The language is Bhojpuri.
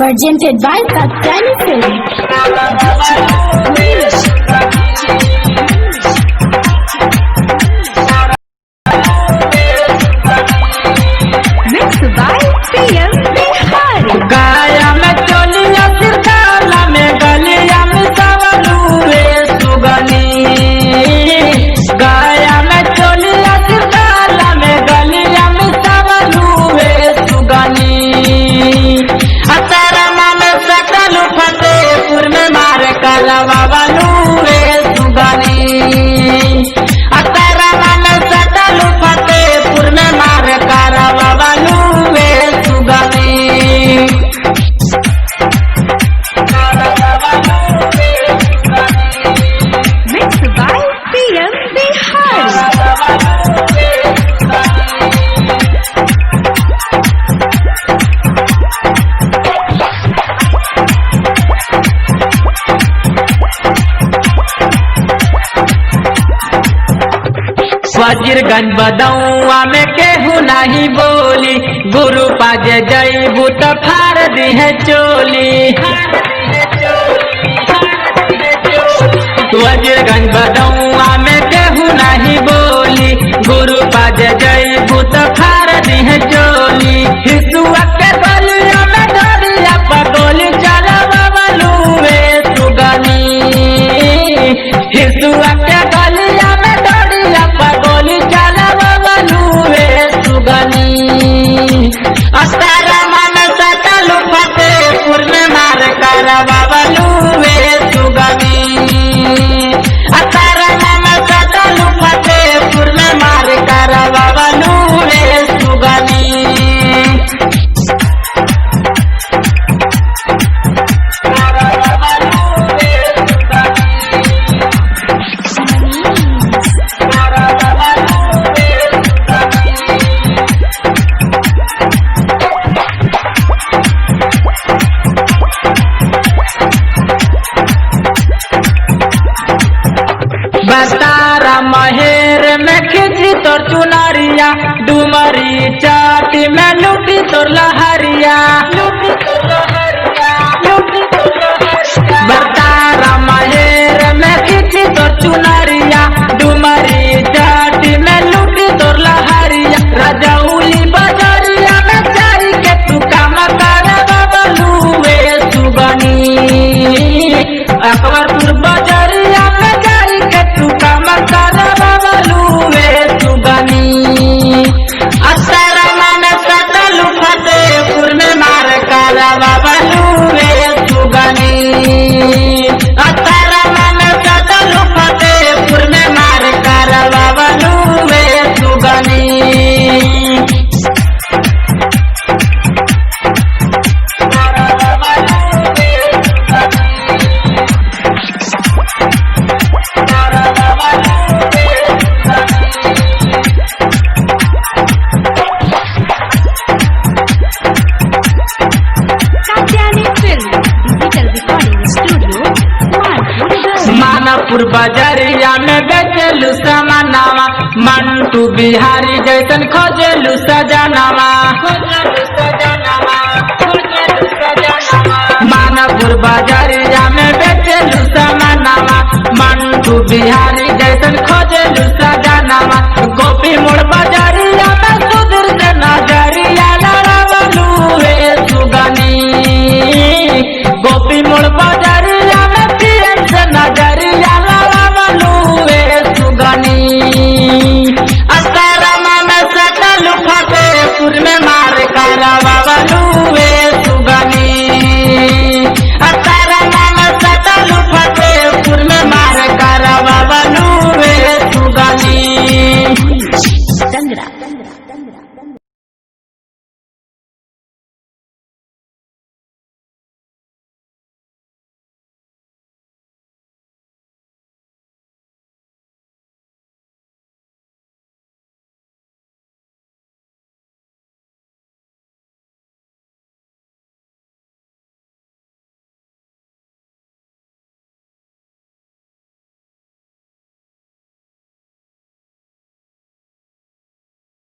Presented by Katyani Film. Mixed by PM Bihari. गाया में चोलिया सिरकाला में गलिया में सवलूरे सुगनी। गाया में चोलिया सिरकाला में गलिया में सवलूरे सुगनी। अतरमा में सकल फतेहपुर में मार कलवा वलूरे सुगनी। अतरमा में सकल फतेहपुर में मार कलवा वलूरे सुगनी। Mixed by PM Bihari. वज्रगंज बदौआ में केहू नहीं बोली। गुरु पाज जईबू तो फाड़ दी है चोली। वज्रगंज बदौआ में केहू नहीं बोली। गुरु पाज जईबू तो फाड़ दी है चोली। हिसुआ के बलिया में डरिया पगोली चलवा बलूए सुगनी। हिसुआ के गलिया में डरिया पगोली चलवा बलूए सुगनी। अस्तरमा में सकल फतेहपुर में मार करवा बलूए सुगनी। अस्तरमा में सकल फतेहपुर में मार करवा बलूए सुगनी। बतारा महेर में खिंची तोर चुनरिया। डुमरी चाटी में लुटी तोर लहरिया। बतारा महेर में खिंची तोर चुनरिया। डुमरी चाटी में लुटी तोर लहरिया। रजौली बजरिया में जाई के तू काम करवा बलूए सुगनी। अकबरपुर बजरिया में जाई के तू काम करवा बलूए सुगनी। अस्तरमा में सकल फतेहपुर में मार करवा बलूए सुगनी। अस्तरमा में सकल फतेहपुर में मार करवा बलूए सुगनी। Katyani Film. Digital Recording Studio. Manpur बजरिया में बेचलू समानावा। मंटू बिहारी जैसन खोजलू सजनावा। मानपुर बजरिया में बेचलू समानावा। मंटू बिहारी जैसन खोजलू